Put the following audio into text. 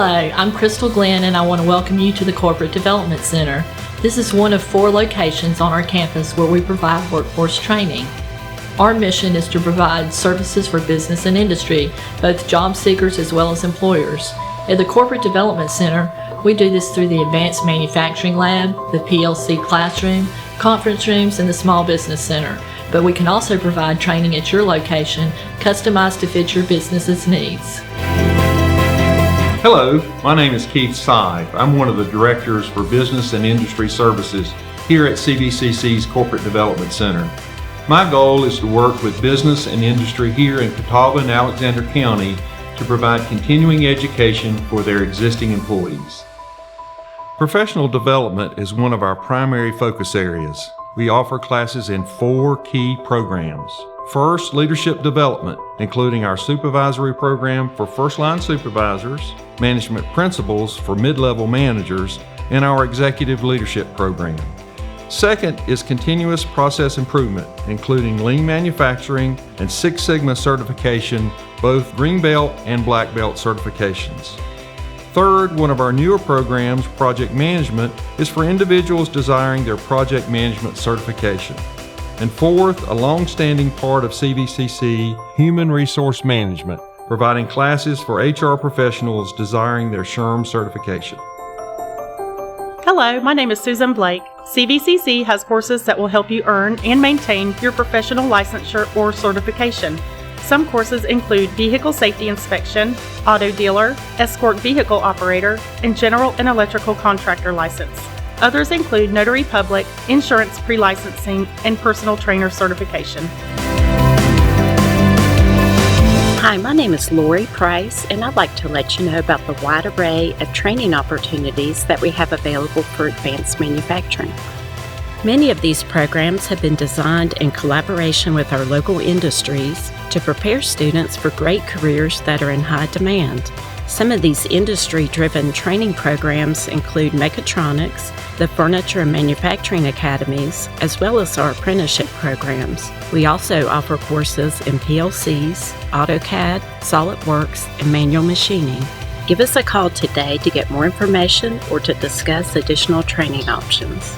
Hello, I'm Crystal Glenn and I want to welcome you to the Corporate Development Center. This is one of 4 locations on our campus where we provide workforce training. Our mission is to provide services for business and industry, both job seekers as well as employers. At the Corporate Development Center, we do this through the Advanced Manufacturing Lab, the PLC classroom, conference rooms, and the Small Business Center. But we can also provide training at your location, customized to fit your business's needs. Hello, my name is Keith Sive. I'm one of the directors for Business and Industry Services here at CVCC's Corporate Development Center. My goal is to work with business and industry here in Catawba and Alexander County to provide continuing education for their existing employees. Professional development is one of our primary focus areas. We offer classes in 4 key programs. First, leadership development, including our supervisory program for first-line supervisors, management principles for mid-level managers, and our executive leadership program. Second is continuous process improvement, including lean manufacturing and Six Sigma certification, both green belt and black belt certifications. Third, one of our newer programs, project management, is for individuals desiring their project management certification. And fourth, a long-standing part of CVCC, human resource management, providing classes for HR professionals desiring their SHRM certification. Hello, my name is Susan Blake. CVCC has courses that will help you earn and maintain your professional licensure or certification. Some courses include Vehicle Safety Inspection, Auto Dealer, Escort Vehicle Operator, and General and Electrical Contractor License. Others include Notary Public, Insurance Pre-Licensing, and Personal Trainer Certification. Hi, my name is Lori Price, and I'd like to let you know about the wide array of training opportunities that we have available for advanced manufacturing. Many of these programs have been designed in collaboration with our local industries to prepare students for great careers that are in high demand. Some of these industry-driven training programs include Mechatronics, the Furniture and Manufacturing Academies, as well as our apprenticeship programs. We also offer courses in PLCs, AutoCAD, SolidWorks, and manual machining. Give us a call today to get more information or to discuss additional training options.